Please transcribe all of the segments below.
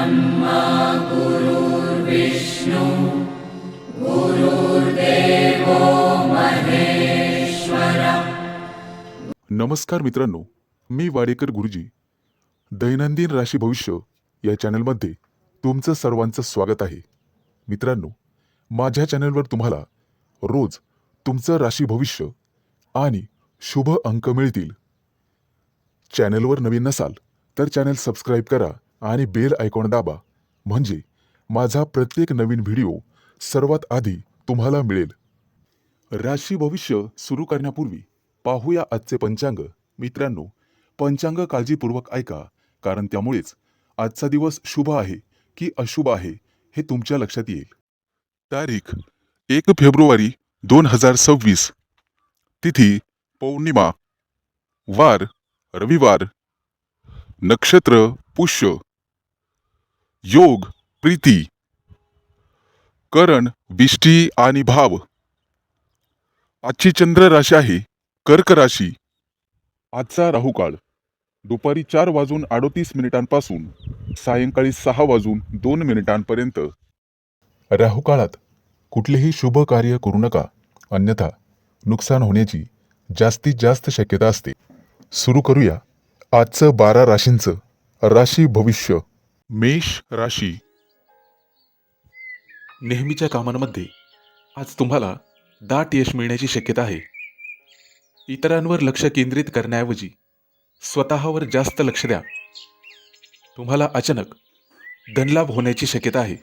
ब्रह्मा गुरुर्विष्णु गुरुर्देवो महेश्वरा। नमस्कार मित्रांनो, मी वाडेकर गुरुजी दैनंदिन राशी भविष्य या चॅनलमध्ये तुमचं सर्वांचं स्वागत आहे. मित्रांनो, माझ्या चॅनलवर तुम्हाला रोज तुमचं राशी भविष्य आणि शुभ अंक मिळतील. चॅनलवर नवीन नसाल तर चॅनल सबस्क्राईब करा आणि बेल आयकॉन दाबा, म्हणजे माझा प्रत्येक नवीन व्हिडिओ सर्वात आधी तुम्हाला मिळेल. राशी भविष्य सुरू करण्यापूर्वी पाहूया आजचे पंचांग. मित्रांनो, पंचांग काळजीपूर्वक ऐका, कारण त्यामुळेच आजचा दिवस शुभ आहे की अशुभ आहे हे तुमच्या लक्षात येईल. तारीख 1 फेब्रुवारी 2026. तिथी पौर्णिमा. वार रविवार. नक्षत्र पुष्य. योग प्रीती. करण बिष्टी आणि भाव. आजची चंद्र राशी आहे कर्क राशी. आजचा राहुकाळ दुपारी 4:38 सायंकाळी 6:02 राहुकाळात कुठलेही शुभ कार्य करू नका, अन्यथा नुकसान होण्याची जास्तीत जास्त शक्यता असते. सुरू करूया आजचं 12 राशींचं राशी भविष्य. मेष राशी. नेहमीच्या कामांमध्ये आज तुम्हाला दाट यश मिळण्याची शक्यता आहे. इतरांवर लक्ष केंद्रित करण्याऐवजी स्वतःवर जास्त लक्ष द्या. तुम्हाला अचानक धनलाभ होण्याची शक्यता आहे.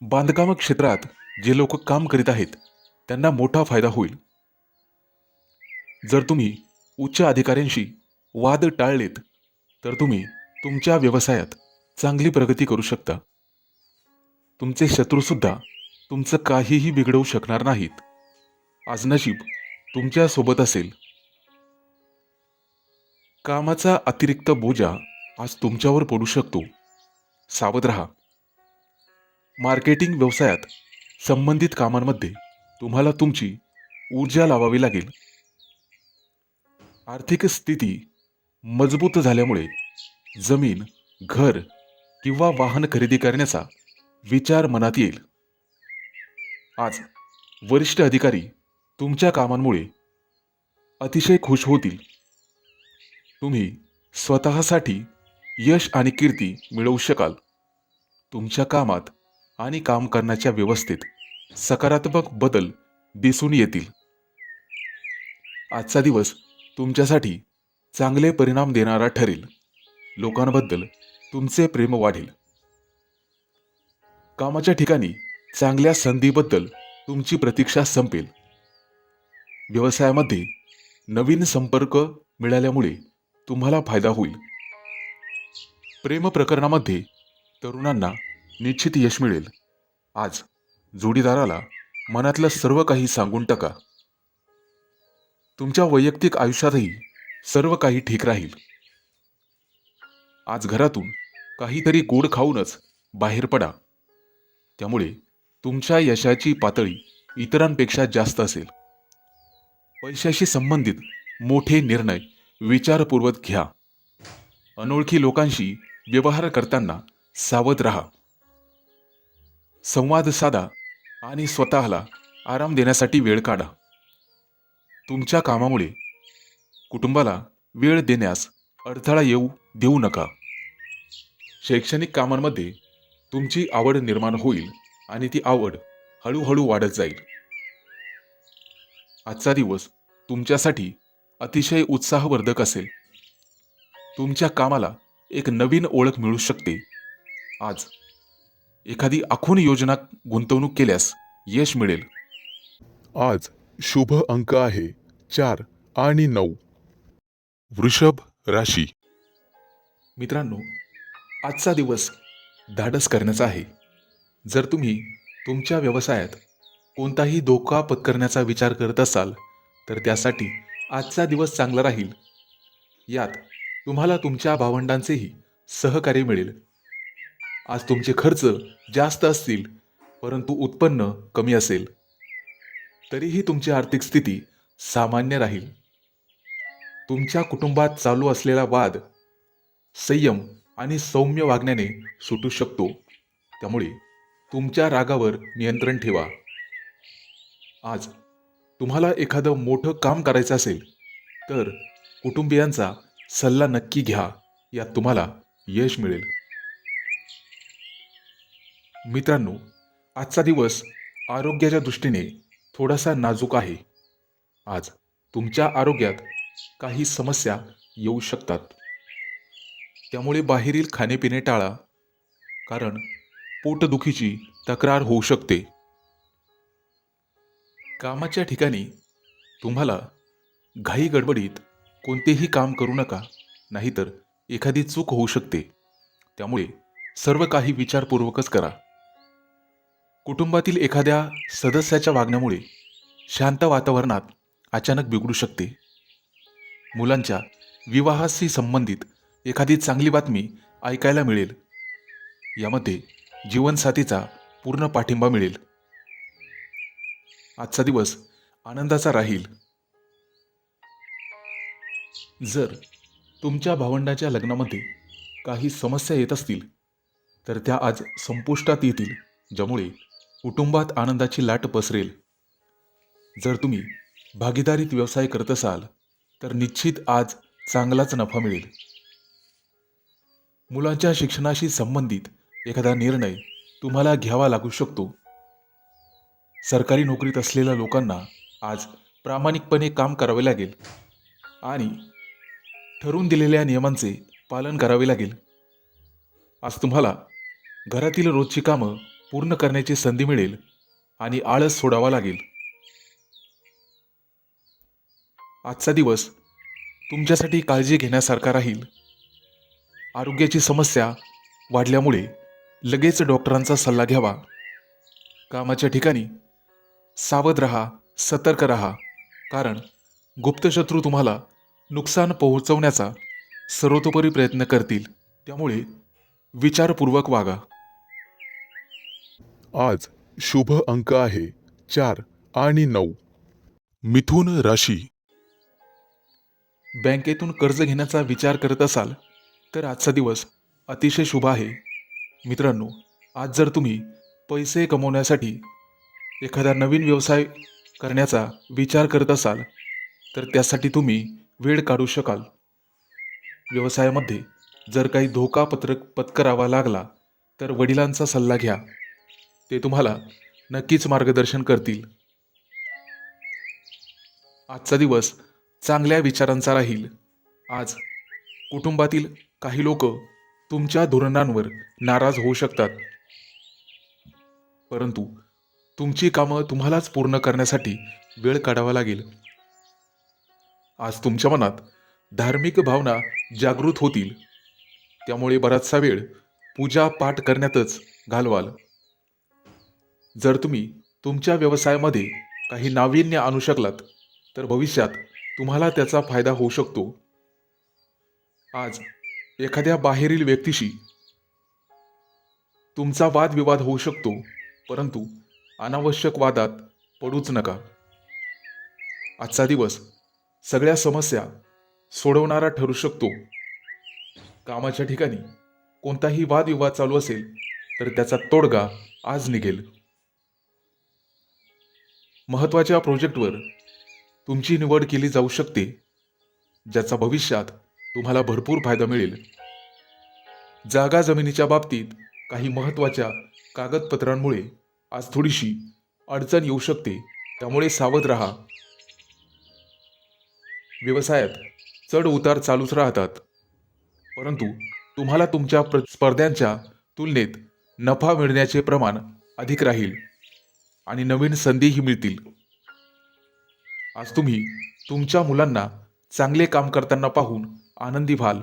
बांधकाम क्षेत्रात जे लोक काम करीत आहेत त्यांना मोठा फायदा होईल. जर तुम्ही उच्च अधिकाऱ्यांशी वाद टाळलेत तर तुम्ही तुमच्या व्यवसायात चांगली प्रगती करू शकता. तुमचे शत्रूसुद्धा तुमचं काहीही बिघडवू शकणार नाहीत. आज नशीब तुमच्या सोबत असेल. कामाचा अतिरिक्त बोजा आज तुमच्यावर पडू शकतो. सावध रहा. मार्केटिंग व्यवसायात संबंधित कामांमध्ये तुम्हाला तुमची ऊर्जा लावावी लागेल. आर्थिक स्थिती मजबूत झाल्यामुळे जमीन, घर किंवा वाहन खरेदी करण्याचा विचार मनात येईल. आज वरिष्ठ अधिकारी तुमच्या कामांमुळे अतिशय खुश होतील. तुम्ही स्वतःसाठी यश आणि कीर्ती मिळवू शकाल. तुमच्या कामात आणि काम करण्याच्या व्यवस्थेत सकारात्मक बदल दिसून येतील. आजचा दिवस तुमच्यासाठी चांगले परिणाम देणारा ठरेल. लोकांबद्दल तुमचे प्रेम वाढेल. कामाच्या ठिकाणी चांगल्या संधीबद्दल तुमची प्रतीक्षा संपेल. व्यवसायामध्ये नवीन संपर्क मिळाल्यामुळे तुम्हाला फायदा होईल. प्रेम प्रकरणामध्ये तरुणांना निश्चित यश मिळेल. आज जोडीदाराला मनातलं सर्व काही सांगून टाका. तुमच्या वैयक्तिक आयुष्यातही सर्व काही ठीक राहील. आज घरातून काहीतरी गोड खाऊनच बाहेर पडा. त्यामुळे तुमच्या यशाची पातळी इतरांपेक्षा जास्त असेल. पैशाशी संबंधित मोठे निर्णय विचारपूर्वक घ्या. अनोळखी लोकांशी व्यवहार करताना सावध राहा. संवाद साधा आणि स्वतःला आराम देण्यासाठी वेळ काढा. तुमच्या कामामुळे कुटुंबाला वेळ देण्यास अडथळा येऊ देऊ नका. शैक्षणिक कामांमध्ये तुमची आवड निर्माण होईल आणि ती आवड हळूहळू वाढत जाईल. आजचा दिवस तुमच्यासाठी अतिशय उत्साहवर्धक असेल. तुमच्या कामाला एक नवीन ओळख मिळू शकते. आज एखादी आखून योजना गुंतवणूक केल्यास यश मिळेल. आज शुभ अंक आहे 4 आणि 9. वृषभ राशी. मित्रांनो, आजचा दिवस धाडस करण्याचा आहे. जर तुम्ही तुमच्या व्यवसायात कोणताही धोका पत्करण्याचा विचार करत असाल तर त्यासाठी आजचा दिवस चांगला राहील. यात तुम्हाला तुमच्या भावंडांचेही सहकार्य मिळेल. आज तुमचे खर्च जास्त असतील परंतु उत्पन्न कमी असेल. तरीही तुमची आर्थिक स्थिती सामान्य राहील. तुमच्या कुटुंबात चालू असलेला वाद, संयम आणि सौम्य वागण्याने सुटू शकतो. त्यामुळे तुमच्या रागावर नियंत्रण ठेवा. आज तुम्हाला एखादं मोठं काम करायचं असेल तर कुटुंबियांचा सल्ला नक्की घ्या, यात तुम्हाला यश मिळेल. मित्रांनो, आजचा दिवस आरोग्याच्या दृष्टीने थोडासा नाजूक आहे. आज तुमच्या आरोग्यात काही समस्या येऊ शकतात. त्यामुळे बाहेरील खाणेपिणे टाळा, कारण पोटदुखीची तक्रार होऊ शकते. कामाच्या ठिकाणी तुम्हाला घाई गडबडीत कोणतेही काम करू नका, नाहीतर एखादी चूक होऊ शकते. त्यामुळे सर्व काही विचारपूर्वकच करा. कुटुंबातील एखाद्या सदस्याच्या वागण्यामुळे शांत वातावरणात अचानक बिघडू शकते. मुलांच्या विवाहाशी संबंधित एखादी चांगली बातमी ऐकायला मिळेल. यामध्ये जीवनसाथीचा पूर्ण पाठिंबा मिळेल. आजचा दिवस आनंदाचा राहील. जर तुमच्या भावंडाच्या लग्नामध्ये काही समस्या येत असतील तर त्या आज संपुष्टात येतील, ज्यामुळे कुटुंबात आनंदाची लाट पसरेल. जर तुम्ही भागीदारीत व्यवसाय करत असाल तर निश्चित आज चांगलाच नफा मिळेल. मुलांच्या शिक्षणाशी संबंधित एखादा निर्णय तुम्हाला घ्यावा लागू शकतो. सरकारी नोकरीत असलेल्या लोकांना आज प्रामाणिकपणे काम करावे लागेल आणि ठरवून दिलेल्या नियमांचे पालन करावे लागेल. आज तुम्हाला घरातील रोजची कामं पूर्ण करण्याची संधी मिळेल आणि आळस सोडावा लागेल. आजचा दिवस तुमच्यासाठी काळजी घेण्यासारखा राहील. आरोग्याची समस्या वाढल्यामुळे लगेच डॉक्टरांचा सल्ला घ्यावा. कामाच्या ठिकाणी सावध राहा, सतर्क राहा, कारण गुप्तशत्रू तुम्हाला नुकसान पोहोचवण्याचा सर्वतोपरी प्रयत्न करतील. त्यामुळे विचारपूर्वक वागा. आज शुभ अंक आहे 4 आणि 9. मिथुन राशी. बँकेतून कर्ज घेण्याचा विचार करत असाल तर आजचा दिवस अतिशय शुभ आहे. मित्रांनो, आज जर तुम्ही पैसे कमवण्यासाठी एखादा नवीन व्यवसाय करण्याचा विचार करत असाल तर त्यासाठी तुम्ही वेळ काढू शकाल. व्यवसायामध्ये जर काही धोका पत्करावा लागला तर वडिलांचा सल्ला घ्या, ते तुम्हाला नक्कीच मार्गदर्शन करतील. आजचा दिवस चांगल्या विचारांचा राहील. आज कुटुंबातील काही लोक तुमच्या धोरणांवर नाराज होऊ शकतात, परंतु तुमची कामं तुम्हालाच पूर्ण करण्यासाठी वेळ काढावा लागेल. आज तुमच्या मनात धार्मिक भावना जागृत होतील, त्यामुळे बराचसा वेळ पूजा पाठ करण्यातच घालवाल. जर तुम्ही तुमच्या व्यवसायामध्ये काही नाविन्य आणू शकलात तर भविष्यात तुम्हाला त्याचा फायदा होऊ शकतो. आज एखाद्या बाहेरील व्यक्तीशी तुमचा वादविवाद होऊ शकतो, परंतु अनावश्यक वादात पडूच नका. आजचा दिवस सगळ्या समस्या सोडवणारा ठरू शकतो. कामाच्या ठिकाणी कोणताही वादविवाद चालू असेल तर त्याचा तोडगा आज निघेल. महत्त्वाच्या प्रोजेक्टवर तुमची निवड केली जाऊ शकते, ज्याचा भविष्यात तुम्हाला भरपूर फायदा मिळेल. जागा जमिनीच्या बाबतीत काही महत्त्वाच्या कागदपत्रांमुळे आज थोडीशी अडचण येऊ शकते, त्यामुळे सावध राहा. व्यवसायात चढ उतार चालूच राहतात, परंतु तुम्हाला तुमच्या स्पर्ध्यांच्या तुलनेत नफा मिळण्याचे प्रमाण अधिक राहील आणि नवीन संधीही मिळतील. आज तुम्ही तुमच्या मुलांना चांगले काम करताना पाहून आनंदी व्हाल.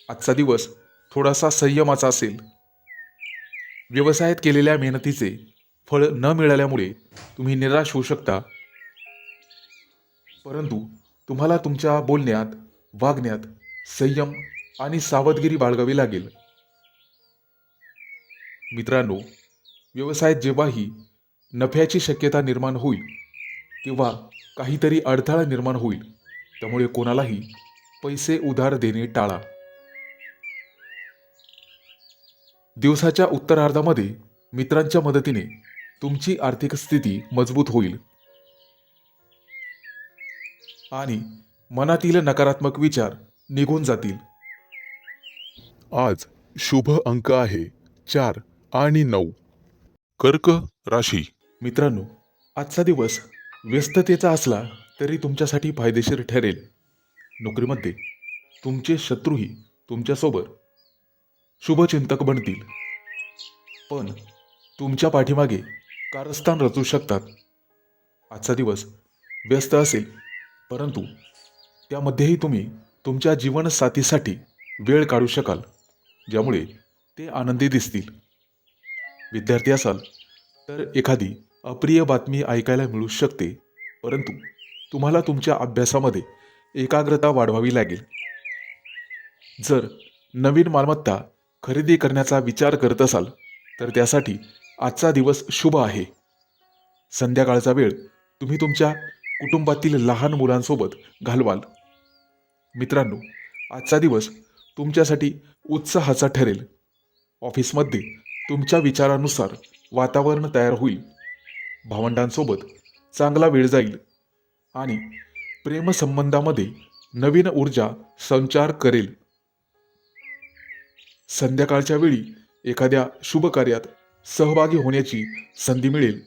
आजचा दिवस थोडासा संयमाचा असेल. व्यवसायात केलेल्या मेहनतीचे फळ न मिळाल्यामुळे तुम्ही निराश होऊ शकता, परंतु तुम्हाला तुमच्या बोलण्यात, वागण्यात संयम आणि सावधगिरी बाळगावी लागेल. मित्रांनो, व्यवसायात जेव्हाही नफ्याची शक्यता निर्माण होईल तेव्हा काहीतरी अडथळा निर्माण होईल, त्यामुळे कोणालाही पैसे उधार देणे टाळा. दिवसाच्या उत्तरार्धामध्ये मित्रांच्या मदतीने तुमची आर्थिक स्थिती मजबूत होईल आणि मनातील नकारात्मक विचार निघून जातील. आज शुभ अंक आहे 4 आणि 9. कर्क राशी. मित्रांनो, आजचा दिवस व्यस्ततेचा असला तरी तुमच्यासाठी फायदेशीर ठरेल. नोकरीमध्ये तुमचे शत्रूही तुमच्यासोबत शुभचिंतक बनतील, पण तुमच्या पाठीमागे कारस्थान रचू शकतात. आजचा दिवस व्यस्त असेल, परंतु त्यामध्येही तुम्ही तुमच्या जीवनसाथीसाठी वेळ काढू शकाल, ज्यामुळे ते आनंदी दिसतील. विद्यार्थी असाल तर एखादी अप्रिय बातमी ऐकायला मिळू शकते, परंतु तुम्हाला तुमच्या अभ्यासामध्ये एकाग्रता वाढवावी लागेल. जर नवीन मालमत्ता खरेदी करण्याचा विचार करत असाल तर त्यासाठी आजचा दिवस शुभ आहे. संध्याकाळचा वेळ तुम्ही तुमच्या कुटुंबातील लहान मुलांसोबत घालवाल. मित्रांनो, आजचा दिवस तुमच्यासाठी उत्साहाचा ठरेल. ऑफिसमध्ये तुमच्या विचारानुसार वातावरण तयार होईल. भावंडांसोबत चांगला वेळ जाईल आणि प्रेमसंबंधामध्ये नवीन ऊर्जा संचार करेल. संध्याकाळच्या वेळी एखाद्या शुभ कार्यात सहभागी होण्याची संधी मिळेल.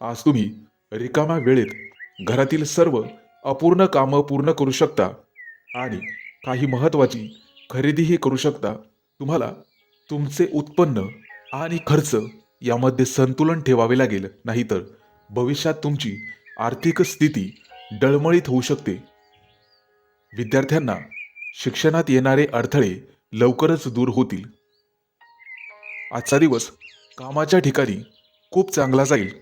आज तुम्ही रिकाम्या वेळेत घरातील सर्व अपूर्ण कामं पूर्ण करू शकता आणि काही महत्त्वाची खरेदीही करू शकता. तुम्हाला तुमचे उत्पन्न आणि खर्च यामध्ये संतुलन ठेवावे लागेल, नाहीतर भविष्यात तुमची आर्थिक स्थिती डळमळीत होऊ शकते. विद्यार्थ्यांना शिक्षणात येणारे अडथळे लवकरच दूर होतील. आजचा दिवस कामाच्या ठिकाणी खूप चांगला जाईल.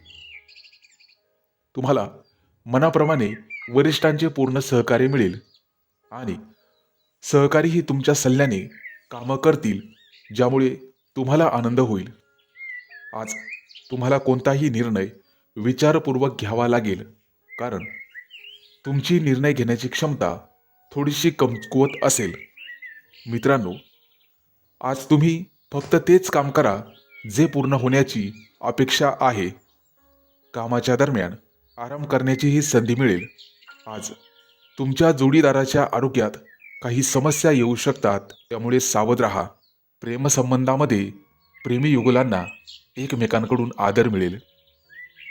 तुम्हाला मनाप्रमाणे वरिष्ठांचे पूर्ण सहकार्य मिळेल आणि सहकारीही तुमच्या सल्ल्याने कामं करतील, ज्यामुळे तुम्हाला आनंद होईल. आज तुम्हाला कोणताही निर्णय विचारपूर्वक घ्यावा लागेल, कारण तुमची निर्णय घेण्याची क्षमता थोडीशी कमकुवत असेल. मित्रांनो, आज तुम्ही फक्त तेच काम करा जे पूर्ण होण्याची अपेक्षा आहे. कामाच्या दरम्यान आराम करण्याचीही संधी मिळेल. आज तुमच्या जोडीदाराच्या आरोग्यात काही समस्या येऊ शकतात, त्यामुळे सावध राहा. प्रेमसंबंधामध्ये प्रेमी युगुलांना एकमेकांकडून आदर मिळेल.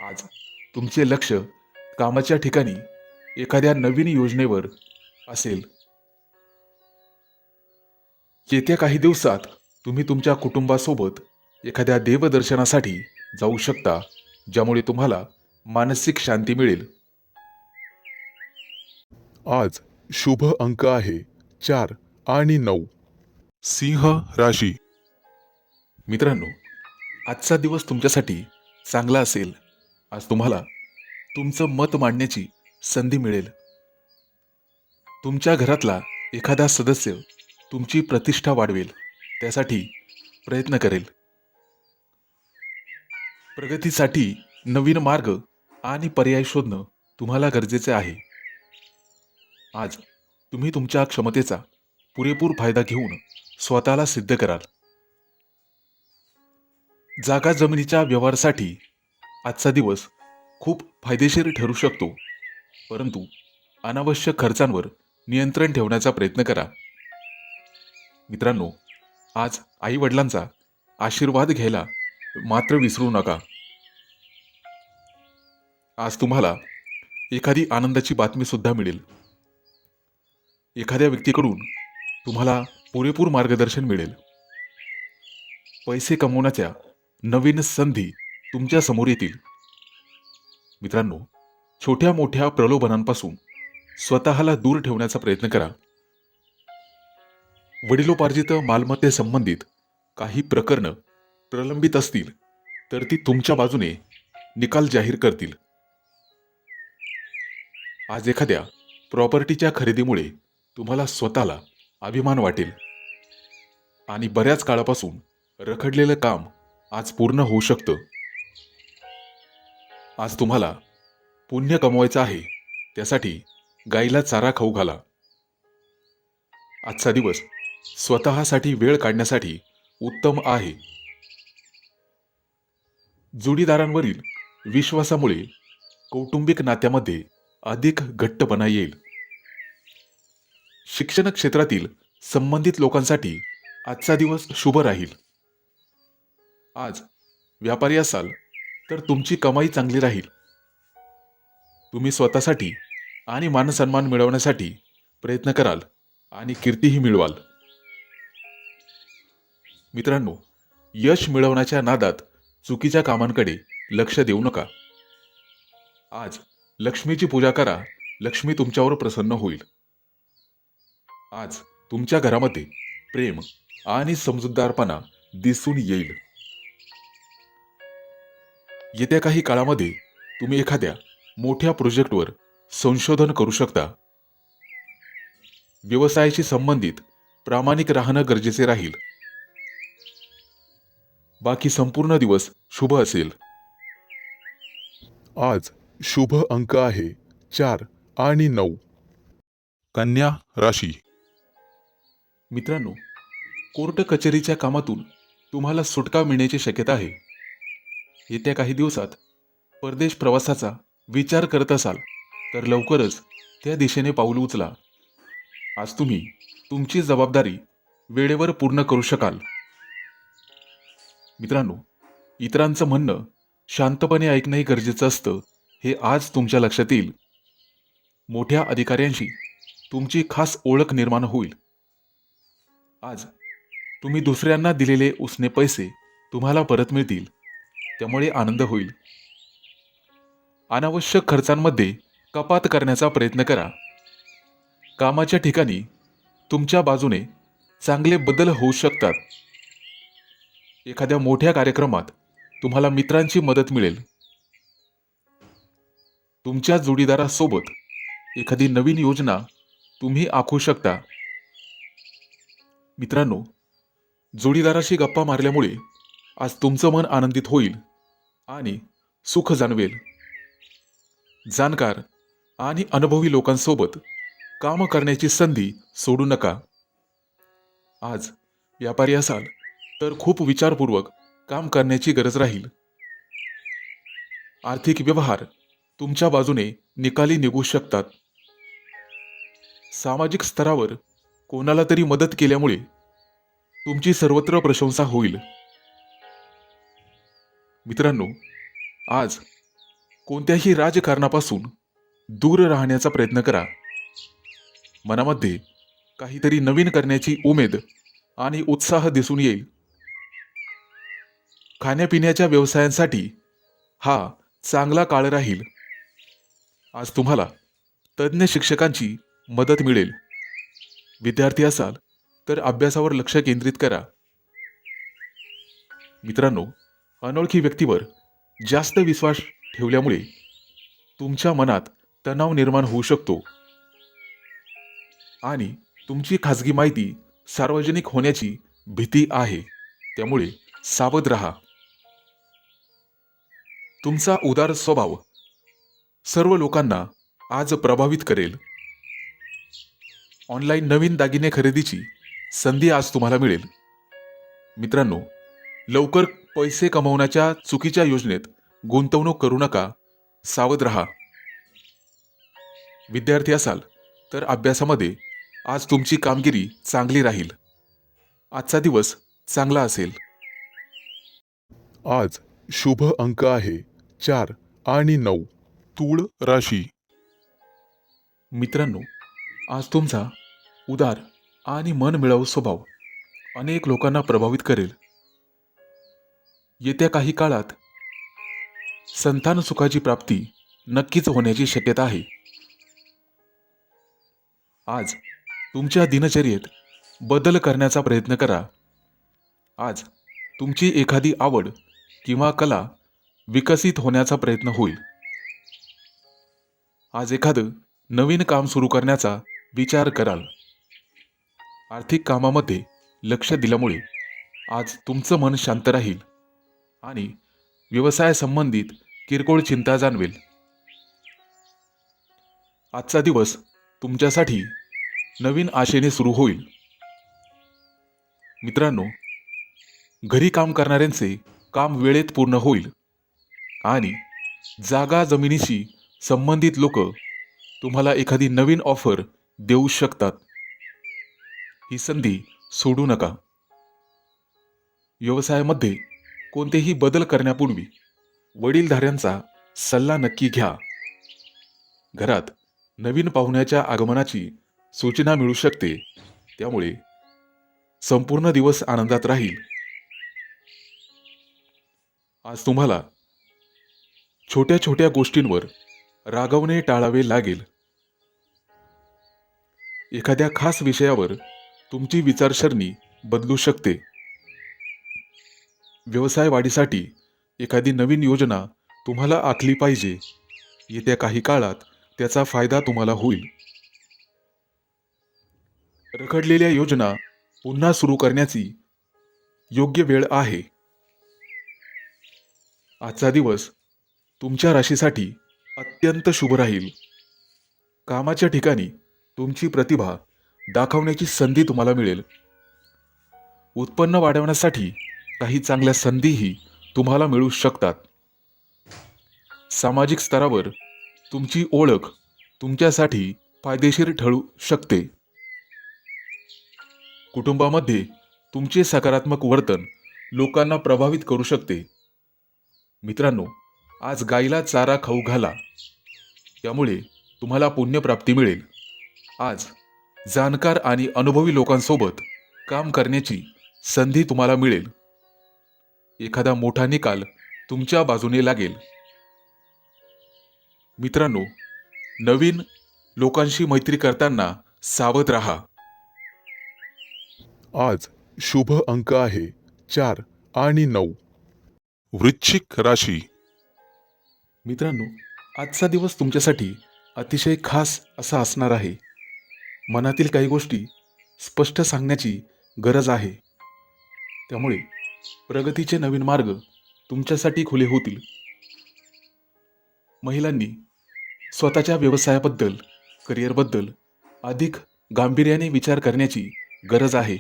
आज तुमचे लक्ष कामाच्या ठिकाणी एखाद्या नवीन योजनेवर असेल. येत्या काही दिवसात तुम्ही तुमच्या कुटुंबासोबत एखाद्या देवदर्शनासाठी जाऊ शकता, ज्यामुळे तुम्हाला मानसिक शांती मिळेल. आज शुभ अंक आहे 4 आणि 9. सिंह राशी. मित्रांनो, आजचा दिवस तुमच्यासाठी चांगला असेल. आज तुम्हाला तुमचं मत मांडण्याची संधी मिळेल. तुमच्या घरातला एखादा सदस्य तुमची प्रतिष्ठा वाढवेल, त्यासाठी प्रयत्न करेल. प्रगतीसाठी नवीन मार्ग आणि पर्याय शोधणं तुम्हाला गरजेचे आहे. आज तुम्ही तुमच्या क्षमतेचा पुरेपूर फायदा घेऊन स्वतःला सिद्ध कराल. जागा जमिनीच्या व्यवहारासाठी आजचा दिवस खूप फायदेशीर ठरू शकतो, परंतु अनावश्यक खर्चांवर नियंत्रण ठेवण्याचा प्रयत्न करा. मित्रांनो, आज आई वडिलांचा आशीर्वाद घ्यायला मात्र विसरू नका. आज तुम्हाला एखादी आनंदाची बातमी सुद्धा मिळेल. एखाद्या व्यक्तीकडून तुम्हाला पुरेपूर मार्गदर्शन मिळेल. पैसे कमवण्याच्या नवीन संधी तुमच्या समोर येतील. मित्रांनो, छोट्या मोठ्या प्रलोभनांपासून स्वतःला दूर ठेवण्याचा प्रयत्न करा. वडिलोपार्जित मालमत्तेसंबंधित काही प्रकरणं प्रलंबित असतील तर ती तुमच्या बाजूने निकाल जाहीर करतील. आज एखाद्या प्रॉपर्टीच्या खरेदीमुळे तुम्हाला स्वतःला अभिमान वाटेल आणि बऱ्याच काळापासून रखडलेलं काम आज पूर्ण होऊ शकतं. आज तुम्हाला पुण्य कमवायचं आहे, त्यासाठी गाईला चारा खाऊ घाला. आजचा दिवस स्वतःसाठी वेळ काढण्यासाठी उत्तम आहे. जोडीदारांवरील विश्वासामुळे कौटुंबिक नात्यामध्ये अधिक घट्टपणा येईल. शिक्षण क्षेत्रातील संबंधित लोकांसाठी आजचा दिवस शुभ राहील. आज व्यापारी असाल तर तुमची कमाई चांगली राहील. तुम्ही स्वतःसाठी आणि मानसन्मान मिळवण्यासाठी प्रयत्न कराल आणि कीर्तीही मिळवाल. मित्रांनो, यश मिळवण्याच्या नादात चुकीच्या कामांकडे लक्ष देऊ नका. आज लक्ष्मीची पूजा करा, लक्ष्मी तुमच्यावर प्रसन्न होईल. आज तुमच्या घरामध्ये प्रेम आणि समजूतदारपणा दिसून येईल. येत्या काही काळामध्ये तुम्ही एखाद्या मोठ्या प्रोजेक्टवर संशोधन करू शकता. व्यवसायाशी संबंधित प्रामाणिक राहणं गरजेचे राहील. बाकी संपूर्ण दिवस शुभ असेल. आज शुभ अंक आहे 4 आणि 9. कन्या राशी. मित्रांनो, कोर्ट कचेरीच्या कामातून तुम्हाला सुटका मिळण्याची शक्यता आहे. येत्या काही दिवसात परदेश प्रवासाचा विचार करत असाल तर लवकरच त्या दिशेने पाऊल उचला. आज तुम्ही तुमची जबाबदारी वेळेवर पूर्ण करू शकाल. मित्रांनो, इतरांचं म्हणणं शांतपणे ऐकणंही गरजेचं असतं, हे आज तुमच्या लक्षात येईल. मोठ्या अधिकाऱ्यांशी तुमची खास ओळख निर्माण होईल. आज तुम्ही दुसऱ्यांना दिलेले उसने पैसे तुम्हाला परत मिळतील, त्यामुळे आनंद होईल. अनावश्यक खर्चांमध्ये कपात करण्याचा प्रयत्न करा. कामाच्या ठिकाणी तुमच्या बाजूने चांगले बदल होऊ शकतात. एखाद्या मोठ्या कार्यक्रमात तुम्हाला मित्रांची मदत मिळेल. तुमच्या जोडीदारासोबत एखादी नवीन योजना तुम्ही आखू शकता. मित्रांनो, जोडीदाराशी गप्पा मारल्यामुळे आज तुमचं मन आनंदित होईल आणि सुख जाणवेल. जाणकार आणि अनुभवी लोकांसोबत काम करण्याची संधी सोडू नका. आज व्यापारी असाल तर खूप विचारपूर्वक काम करण्याची गरज राहील. आर्थिक व्यवहार तुमच्या बाजूने निकाली निघू शकतात. सामाजिक स्तरावर कोणाला तरी मदत केल्यामुळे तुमची सर्वत्र प्रशंसा होईल. मित्रांनो, आज कोणत्याही राजकारणापासून दूर राहण्याचा प्रयत्न करा. मनामध्ये काहीतरी नवीन करण्याची उमेद आणि उत्साह दिसून येईल. खाण्यापिण्याच्या व्यवसायांसाठी हा चांगला काळ राहील. आज तुम्हाला तज्ज्ञ शिक्षकांची मदत मिळेल. विद्यार्थी असाल तर अभ्यासावर लक्ष केंद्रित करा. मित्रांनो, अनोळखी व्यक्तीवर जास्त विश्वास ठेवल्यामुळे तुमच्या मनात तणाव निर्माण होऊ शकतो आणि तुमची खाजगी माहिती सार्वजनिक होण्याची भीती आहे, त्यामुळे सावध राहा. तुमचा उदार स्वभाव सर्व लोकांना आज प्रभावित करेल. ऑनलाईन नवीन दागिने खरेदीची संधी आज तुम्हाला मिळेल. मित्रांनो, लवकर पैसे कमवण्याच्या चुकीच्या योजनेत गुंतवणूक करू नका. सावध राहा. विद्यार्थी असाल तर अभ्यासामध्ये आज तुमची कामगिरी चांगली राहील. आजचा दिवस चांगला असेल. आज शुभ अंक आहे 4 आणि 9. तूळ राशी. मित्रांनो, आज तुमचा उदार आणि मन मिळावू स्वभाव अनेक लोकांना प्रभावित करेल. येत्या काही काळात संतान सुखाची प्राप्ती नक्कीच होण्याची शक्यता आहे. आज तुमच्या दिनचर्येत बदल करण्याचा प्रयत्न करा. आज तुमची एखादी आवड किंवा कला विकसित होण्याचा प्रयत्न होईल. आज एखादं नवीन काम सुरू करण्याचा विचार कराल. आर्थिक कामामध्ये लक्ष दिल्यामुळे आज तुमचं मन शांत राहील आणि व्यवसायासंबंधित किरकोळ चिंता जाणवेल. आजचा दिवस तुमच्यासाठी नवीन आशेने सुरू होईल. मित्रांनो, घरी काम करणाऱ्यांचे काम वेळेत पूर्ण होईल आणि जागा जमिनीशी संबंधित लोक तुम्हाला एखादी नवीन ऑफर देऊ शकतात. ही संधी सोडू नका. व्यवसायामध्ये कोणतेही बदल करण्यापूर्वी वडीलधाऱ्यांचा सल्ला नक्की घ्या. घरात नवीन पाहुण्याच्या आगमनाची सूचना मिळू शकते, त्यामुळे संपूर्ण दिवस आनंदात राहील. आज तुम्हाला छोट्या छोट्या गोष्टींवर रागवणे टाळावे लागेल. एखाद्या खास विषयावर तुमची विचारसरणी बदलू शकते. व्यवसाय वाढीसाठी एखादी नवीन योजना तुम्हाला आखली पाहिजे. येत्या काही काळात त्याचा फायदा तुम्हाला होईल. रखडलेल्या योजना पुन्हा सुरू करण्याची योग्य वेळ आहे. आजचा दिवस तुमच्या राशीसाठी अत्यंत शुभ राहील. कामाच्या ठिकाणी तुमची प्रतिभा दाखवण्याची संधी तुम्हाला मिळेल. उत्पन्न वाढवण्यासाठी काही चांगल्या संधीही तुम्हाला मिळू शकतात. सामाजिक स्तरावर तुमची ओळख तुमच्यासाठी फायदेशीर ठरू शकते. कुटुंबामध्ये तुमचे सकारात्मक वर्तन लोकांना प्रभावित करू शकते. मित्रांनो, आज गाईला चारा खाऊ घाला, त्यामुळे तुम्हाला पुण्यप्राप्ती मिळेल. आज जाणकार आणि अनुभवी लोकांसोबत काम करण्याची संधी तुम्हाला मिळेल. एखादा मोठा निकाल तुमच्या बाजूने लागेल. मित्रांनो, नवीन लोकांशी मैत्री करताना सावध राहा. आज शुभ अंक आहे 4 आणि 9. वृश्चिक राशी. मित्रांनो, आजचा दिवस तुमच्यासाठी अतिशय खास असा असणार आहे. मनातील काही गोष्टी स्पष्ट सांगण्याची गरज आहे. त्यामुळे प्रगतीचे नवीन मार्ग तुमच्यासाठी खुले होतील. महिलांनी स्वतःच्या व्यवसायाबद्दल, करिअरबद्दल अधिक गांभीर्याने विचार करण्याची गरज आहे.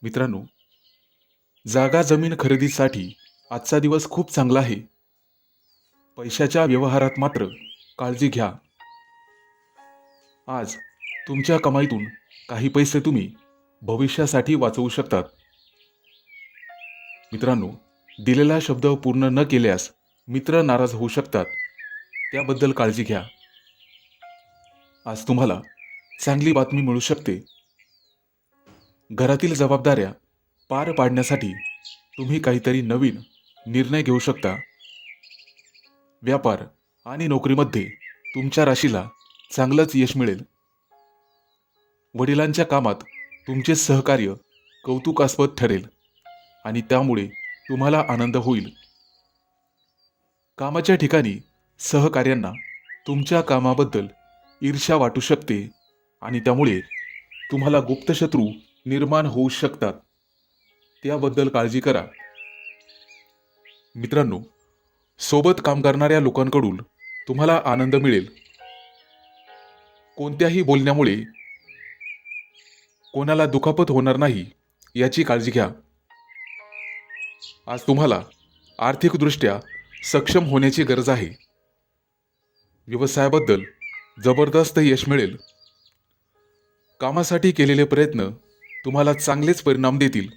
मित्रांनो, जागा जमीन खरेदीसाठी आजचा दिवस खूप चांगला आहे. पैशाच्या व्यवहारात मात्र काळजी घ्या. आज तुमच्या कमाईतून काही पैसे तुम्ही भविष्यासाठी वाचवू शकतात. मित्रांनो, दिलेला शब्द पूर्ण न केल्यास मित्र नाराज होऊ शकतात, त्याबद्दल काळजी घ्या. आज तुम्हाला चांगली बातमी मिळू शकते. घरातील जबाबदाऱ्या पार पाडण्यासाठी तुम्ही काहीतरी नवीन निर्णय घेऊ शकता. व्यापार आणि नोकरीमध्ये तुमच्या राशीला चांगलंच यश मिळेल. वडिलांच्या कामात तुमचे सहकार्य कौतुकास्पद ठरेल आणि त्यामुळे तुम्हाला आनंद होईल. कामाच्या ठिकाणी सहकार्यांना तुमच्या कामाबद्दल ईर्ष्या वाटू शकते आणि त्यामुळे तुम्हाला गुप्तशत्रू निर्माण होऊ शकतात. त्याबद्दल काळजी करा. मित्रांनो, सोबत काम करणाऱ्या लोकांकडून तुम्हाला आनंद मिळेल. कोणत्याही बोलण्यामुळे कोणाला दुखापत होणार नाही याची काळजी घ्या. आज तुम्हाला आर्थिकदृष्ट्या सक्षम होण्याची गरज आहे. व्यवसायाबद्दल जबरदस्त यश मिळेल. कामासाठी केलेले प्रयत्न तुम्हाला चांगलेच परिणाम देतील.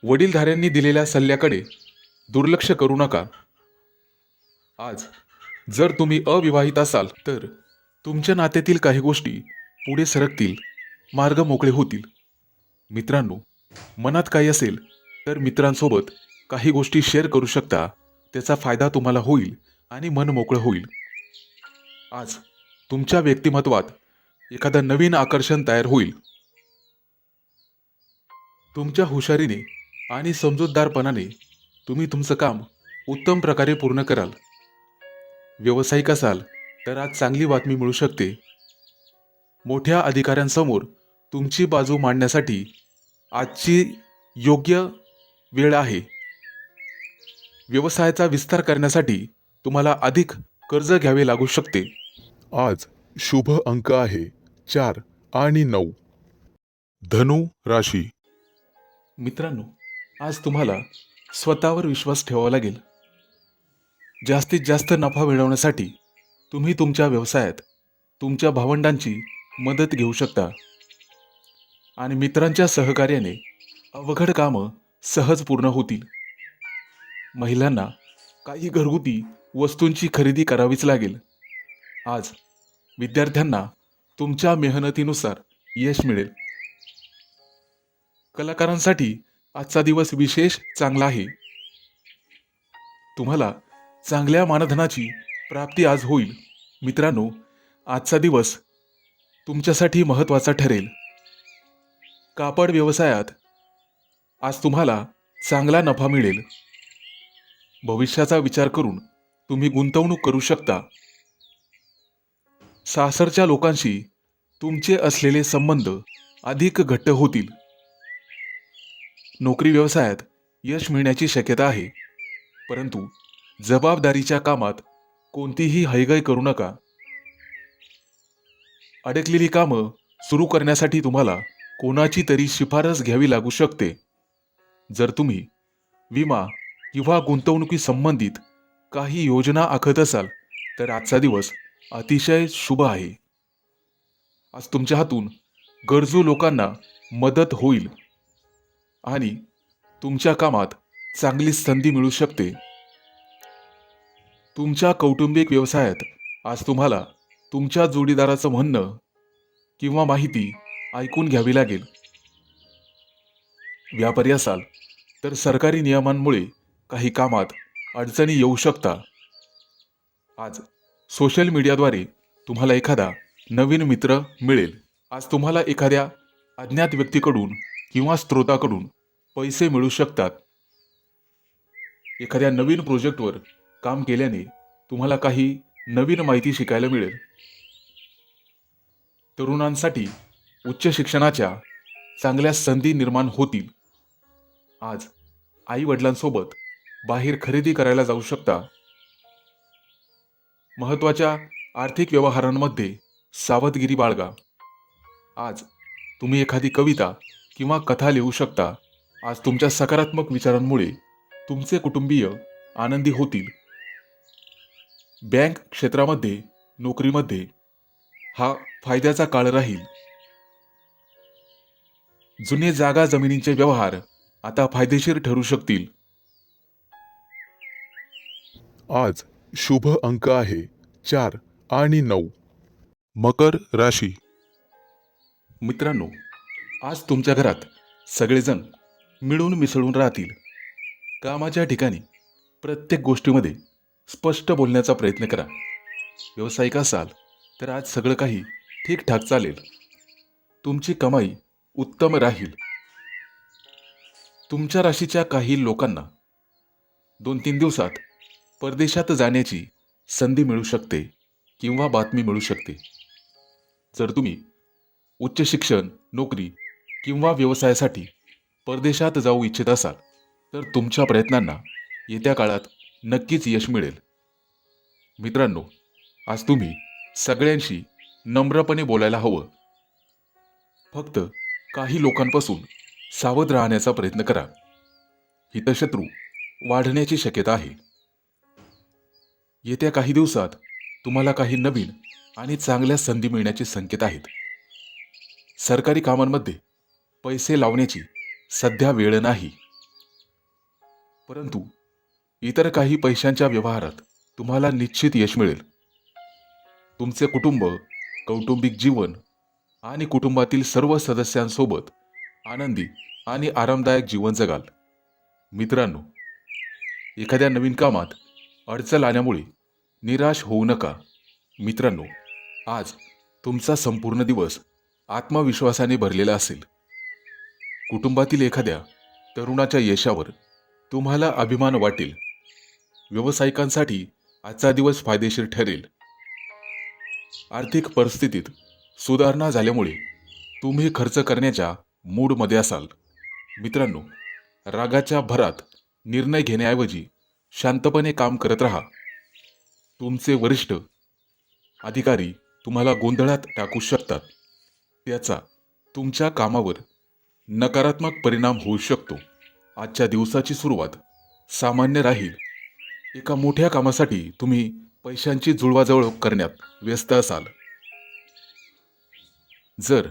वडीलधाऱ्यांनी दिलेल्या सल्ल्याकडे दुर्लक्ष करू नका. आज जर तुम्ही अविवाहित असाल तर तुमच्या नात्यातील काही गोष्टी पुढे सरकतील, मार्ग मोकळे होतील. मित्रांनो, मनात काही असेल तर मित्रांसोबत काही गोष्टी शेअर करू शकता. त्याचा फायदा तुम्हाला होईल आणि मन मोकळं होईल. आज तुमच्या व्यक्तिमत्वात एखादं नवीन आकर्षण तयार होईल. तुमच्या हुशारीने आणि समजूतदारपणाने तुम्ही तुमचं काम उत्तम प्रकारे पूर्ण कराल. व्यावसायिक असाल तर आज चांगली बातमी मिळू शकते. मोठ्या अधिकाऱ्यांसमोर तुमची बाजू मांडण्यासाठी आजची योग्य वेळ आहे. व्यवसायाचा विस्तार करण्यासाठी तुम्हाला अधिक कर्ज घ्यावे लागू शकते. आज शुभ अंक आहे 4 आणि 9. धनु राशी. मित्रांनो, आज तुम्हाला स्वतःवर विश्वास ठेवावा लागेल. जास्तीत जास्त नफा मिळवण्यासाठी तुम्ही तुमच्या व्यवसायात तुमच्या भावंडांची मदत घेऊ शकता आणि मित्रांच्या सहकार्याने अवघड कामं सहज पूर्ण होतील. महिलांना काही घरगुती वस्तूंची खरेदी करावीच लागेल. आज विद्यार्थ्यांना तुमच्या मेहनतीनुसार यश मिळेल. कलाकारांसाठी आजचा दिवस विशेष चांगला आहे. तुम्हाला चांगल्या मानधनाची प्राप्ती आज होईल. मित्रांनो, आजचा दिवस तुमच्यासाठी महत्त्वाचा ठरेल. कापड व्यवसायात आज तुम्हाला चांगला नफा मिळेल. भविष्याचा विचार करून तुम्ही गुंतवणूक करू शकता. सासरच्या लोकांशी तुमचे असलेले संबंध अधिक घट्ट होतील. नोकरी व्यवसायात यश मिळण्याची शक्यता आहे, परंतु जबाबदारीच्या कामात कोणतीही हयगय करू नका. अडकलेली कामं सुरू करण्यासाठी तुम्हाला कोणाची तरी शिफारस घ्यावी लागू शकते. जर तुम्ही विमा किंवा गुंतवणुकी संबंधित काही योजना आखत असाल तर आजचा दिवस अतिशय शुभ आहे. आज तुमच्या हातून गरजू लोकांना मदत होईल आणि तुमच्या कामात चांगली संधी मिळू शकते. तुमच्या कौटुंबिक व्यवसायात आज तुम्हाला तुमच्या जोडीदाराचं म्हणणं किंवा माहिती ऐकून घ्यावी लागेल. व्यापारी असाल तर सरकारी नियमांमुळे काही कामात अडचणी येऊ शकता. आज सोशल मीडियाद्वारे तुम्हाला एखादा नवीन मित्र मिळेल. आज तुम्हाला एखाद्या अज्ञात व्यक्तीकडून किंवा स्रोताकडून पैसे मिळू शकतात. एखाद्या नवीन प्रोजेक्टवर काम केल्याने तुम्हाला काही नवीन माहिती शिकायला मिळेल. तरुणांसाठी उच्च शिक्षणाच्या चांगल्या संधी निर्माण होतील. आज आई वडिलांसोबत बाहेर खरेदी करायला जाऊ शकता. महत्त्वाच्या आर्थिक व्यवहारांमध्ये सावधगिरी बाळगा. आज तुम्ही एखादी कविता किंवा कथा लिहू शकता. आज तुमच्या सकारात्मक विचारांमुळे तुमचे कुटुंबीय आनंदी होतील. बँक क्षेत्रामध्ये नोकरीमध्ये हा फायद्याचा काळ राहील. जुने जागा जमिनींचे व्यवहार आता फायदेशीर ठरू शकतील. आज शुभ अंक आहे 4 आणि 9. मकर राशी. मित्रांनो, आज तुमच्या घरात सगळेजण मिळून मिसळून राहतील. कामाच्या ठिकाणी प्रत्येक गोष्टीमध्ये स्पष्ट बोलण्याचा प्रयत्न करा. व्यावसायिक असाल तर आज सगळं काही ठीकठाक चालेल. तुमची कमाई उत्तम राहील. तुमच्या राशीच्या काही लोकांना 2-3 दिवसात परदेशात जाण्याची संधी मिळू शकते किंवा बातमी मिळू शकते. जर तुम्ही उच्च शिक्षण, नोकरी किंवा व्यवसायासाठी परदेशात जाऊ इच्छित असाल तर तुमच्या प्रयत्नांना येत्या काळात नक्कीच यश मिळेल. मित्रांनो, आज तुम्ही सगळ्यांशी नम्रपणे बोलायला हवं. फक्त काही लोकांपासून सावध राहण्याचा प्रयत्न करा. हितशत्रू वाढण्याची शक्यता आहे. येत्या काही दिवसात तुम्हाला काही नवीन आणि चांगल्या संधी मिळण्याचे संकेत आहेत. सरकारी कामांमध्ये पैसे लावण्याची सध्या वेळ नाही, परंतु इतर काही पैशांच्या व्यवहारात तुम्हाला निश्चित यश मिळेल. तुमचे कुटुंब, कौटुंबिक जीवन आणि कुटुंबातील सर्व सदस्यांसोबत आनंदी आणि आरामदायक जीवन जगाल. मित्रांनो, एखाद्या नवीन कामात अडचण आल्यामुळे निराश होऊ नका. मित्रांनो, आज तुमचा संपूर्ण दिवस आत्मविश्वासाने भरलेला असेल. कुटुंबातील एखाद्या तरुणाच्या यशावर तुम्हाला अभिमान वाटेल. व्यावसायिकांसाठी आजचा दिवस फायदेशीर ठरेल. आर्थिक परिस्थितीत सुधारणा झाल्यामुळे तुम्ही खर्च करण्याच्या मूडमध्ये असाल. मित्रांनो, रागाच्या भरात निर्णय घेण्याऐवजी शांतपणे काम करत राहा. तुमचे वरिष्ठ अधिकारी तुम्हाला गोंधळात टाकू शकतात. त्याचा तुमच्या कामावर नकारात्मक परिणाम होऊ शकतो. आजच्या दिवसाची सुरुवात सामान्य राहील. एका मोठ्या कामासाठी तुम्ही पैशांची जुळवाजुळव करण्यात व्यस्त असाल. जर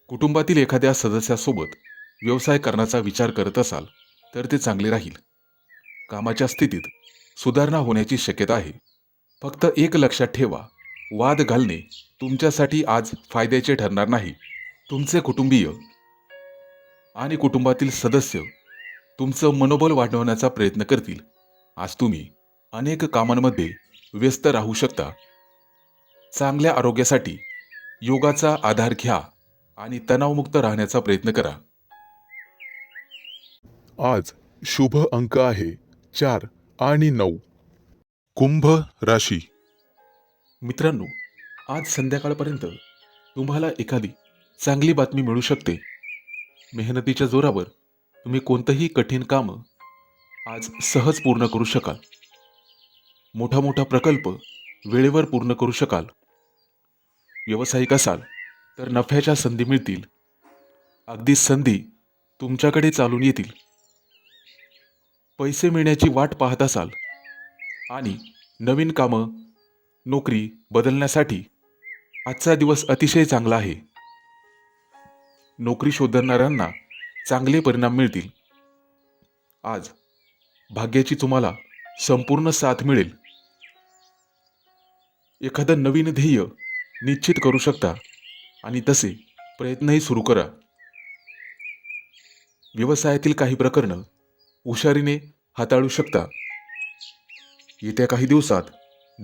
कुटुंबातील एखाद्या सदस्यासोबत व्यवसाय करण्याचा विचार करत असाल तर ते चांगले राहील. कामाच्या स्थितीत सुधारणा होण्याची शक्यता आहे. फक्त एक लक्षात ठेवा, वाद घालणे तुमच्यासाठी आज फायद्याचे ठरणार नाही. तुमचे कुटुंबीय आणि कुटुंबातील सदस्य तुमचं मनोबल वाढवण्याचा प्रयत्न करतील. आज तुम्ही अनेक कामांमध्ये व्यस्त राहू शकता. चांगल्या आरोग्यासाठी योगाचा आधार घ्या आणि तणावमुक्त राहण्याचा प्रयत्न करा. आज शुभ अंक आहे 4 आणि 9. कुंभ राशी. मित्रांनो, आज संध्याकाळपर्यंत तुम्हाला एखादी चांगली बातमी मिळू शकते. मेहनतीच्या जोरावर तुम्ही कोणतंही कठीण काम आज सहज पूर्ण करू शकाल. मोठा मोठा प्रकल्प वेळेवर पूर्ण करू शकाल. व्यावसायिक असाल तर नफ्याच्या संधी मिळतील. अगदी संधी तुमच्याकडे चालून येतील. पैसे मिळण्याची वाट पाहत असाल आणि नवीन कामं नोकरी बदलण्यासाठी आजचा दिवस अतिशय चांगला आहे. नोकरी शोधणाऱ्यांना चांगले परिणाम मिळतील. आज भाग्याची तुम्हाला संपूर्ण साथ मिळेल. एखादं नवीन ध्येय निश्चित करू शकता आणि तसे प्रयत्नही सुरू करा. व्यवसायातील काही प्रकरणं हुशारीने हाताळू शकता. येत्या काही दिवसात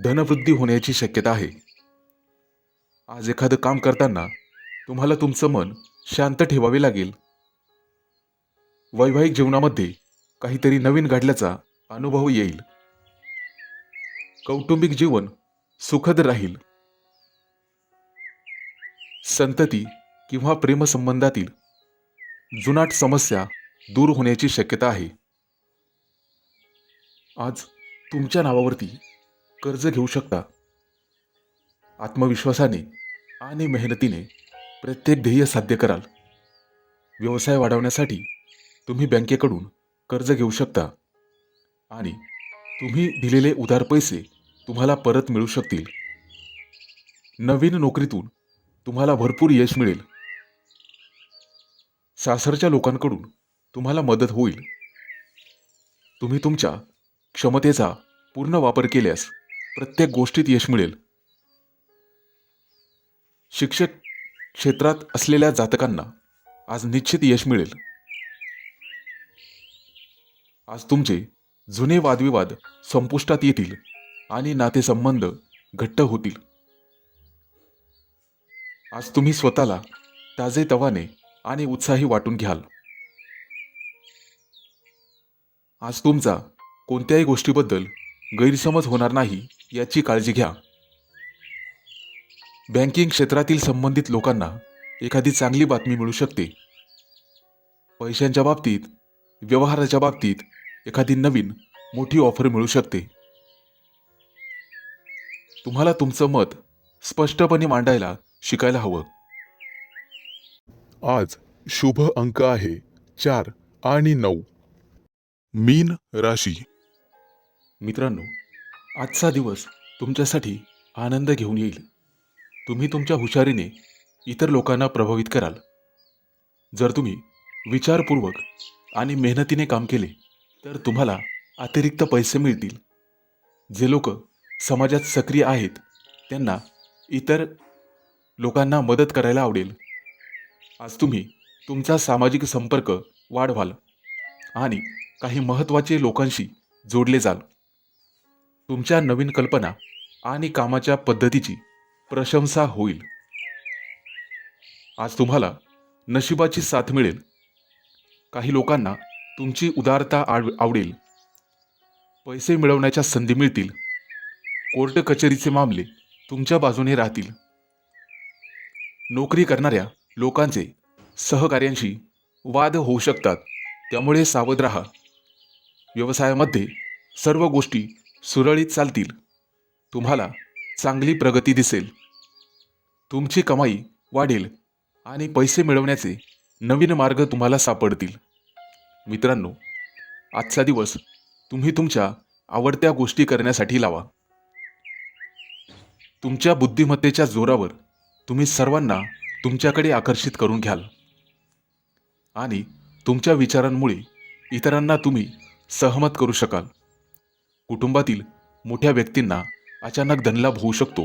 धनवृद्धी होण्याची शक्यता आहे. आज एखादं काम करताना तुम्हाला तुमचं मन शांत ठेवावे लागेल. वैवाहिक जीवनामध्ये काहीतरी नवीन घडल्याचा अनुभव येईल. कौटुंबिक जीवन सुखद राहील. संतती किंवा प्रेमसंबंधातील जुनाट समस्या दूर होण्याची शक्यता आहे. आज तुमच्या नावावरती कर्ज घेऊ शकता. आत्मविश्वासाने आणि मेहनतीने प्रत्येक ध्येय साध्य कराल. व्यवसाय वाढवण्यासाठी तुम्ही बँकेकडून कर्ज घेऊ शकता आणि तुम्ही दिलेले उधार पैसे तुम्हाला परत मिळू शकतील. नवीन नोकरीतून तुम्हाला भरपूर यश मिळेल. सासरच्या लोकांकडून तुम्हाला मदत होईल. तुम्ही तुमच्या क्षमतेचा पूर्ण वापर केल्यास प्रत्येक गोष्टीत यश मिळेल. शिक्षक क्षेत्रात असलेल्या जातकांना आज निश्चित यश मिळेल. आज तुमचे जुने वादविवाद संपुष्टात येतील आणि नातेसंबंध घट्ट होतील. आज तुम्ही स्वतःला ताजेतवाने आणि उत्साही वाटून घ्याल. आज तुमचा कोणत्याही गोष्टीबद्दल गैरसमज होणार नाही याची काळजी घ्या. बँकिंग क्षेत्रातील संबंधित लोकांना एखादी चांगली बातमी मिळू शकते. पैशांच्या बाबतीत, व्यवहाराच्या बाबतीत एखादी नवीन मोठी ऑफर मिळू शकते. तुम्हाला तुमचं मत स्पष्टपणे मांडायला शिकायला हवं. आज शुभ अंक आहे 4 आणि 9. मीन राशी. मित्रांनो, आजचा दिवस तुमच्यासाठी आनंद घेऊन येईल. तुम्ही तुमच्या हुशारीने इतर लोकांना प्रभावित कराल. जर तुम्ही विचारपूर्वक आणि मेहनतीने काम केले तर तुम्हाला अतिरिक्त पैसे मिळतील. जे लोक समाजात सक्रिय आहेत त्यांना इतर लोकांना मदत करायला आवडेल. आज तुम्ही तुमचा सामाजिक संपर्क वाढवाल आणि काही महत्त्वाचे लोकांशी जोडले जाल. तुमच्या नवीन कल्पना आणि कामाच्या पद्धतीची प्रशंसा होईल. आज तुम्हाला नशिबाची साथ मिळेल. काही लोकांना तुमची उदारता आवडेल. पैसे मिळवण्याच्या संधी मिळतील. कोर्ट कचेरीचे मामले तुमच्या बाजूने राहतील. नोकरी करणाऱ्या लोकांचे सहकार्यांशी वाद होऊ शकतात, त्यामुळे सावध राहा. व्यवसायामध्ये सर्व गोष्टी सुरळीत चालतील. तुम्हाला चांगली प्रगती दिसेल. तुमची कमाई वाढेल आणि पैसे मिळवण्याचे नवीन मार्ग तुम्हाला सापडतील. मित्रांनो, आजचा दिवस तुम्ही तुमच्या आवडत्या गोष्टी करण्यासाठी लावा. तुमच्या बुद्धिमत्तेच्या जोरावर तुम्ही सर्वांना तुमच्याकडे आकर्षित करून घ्याल आणि तुमच्या विचारांमुळे इतरांना तुम्ही सहमत करू शकाल. कुटुंबातील मोठ्या व्यक्तींना अचानक धनलाभ होऊ शकतो.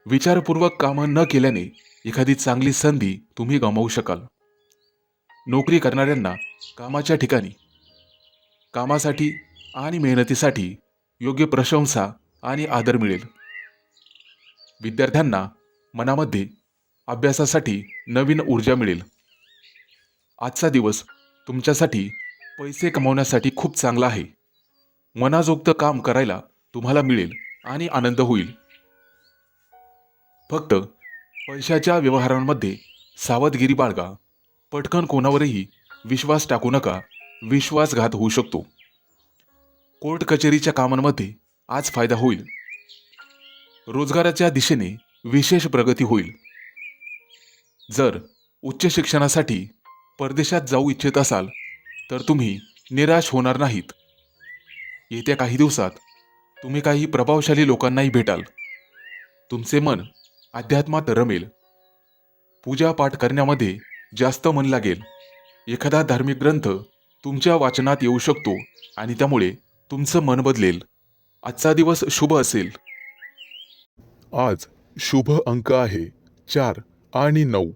विचारपूर्वक कामं न केल्याने एखादी चांगली संधी तुम्ही गमावू शकाल. नोकरी करणाऱ्यांना कामाच्या ठिकाणी कामासाठी आणि मेहनतीसाठी योग्य प्रशंसा आणि आदर मिळेल. विद्यार्थ्यांना मनामध्ये अभ्यासासाठी नवीन ऊर्जा मिळेल. आजचा दिवस तुमच्यासाठी पैसे कमावण्यासाठी खूप चांगला आहे. मनाजोगतं काम करायला तुम्हाला मिळेल आणि आनंद होईल. फक्त पैशाच्या व्यवहारांमध्ये सावधगिरी बाळगा. पटकन कोणावरही विश्वास टाकू नका. विश्वासघात होऊ शकतो. कोर्ट कचेरीच्या कामांमध्ये आज फायदा होईल. रोजगाराच्या दिशेने विशेष प्रगती होईल. जर उच्च शिक्षणासाठी परदेशात जाऊ इच्छित असाल तर तुम्ही निराश होणार नाहीत. येत्या काही दिवसात तुम्ही काही प्रभावशाली लोकांनाही भेटाल. तुमचे मन अध्यात्मात रमेल. पूजापाठ करण्यामध्ये जास्त मन लागेल. एखादा धार्मिक ग्रंथ तुमच्या वाचनात येऊ शकतो आणि त्यामुळे तुमचं मन बदलेल. आजचा दिवस शुभ असेल. आज शुभ अंक आहे 4 आणि 9.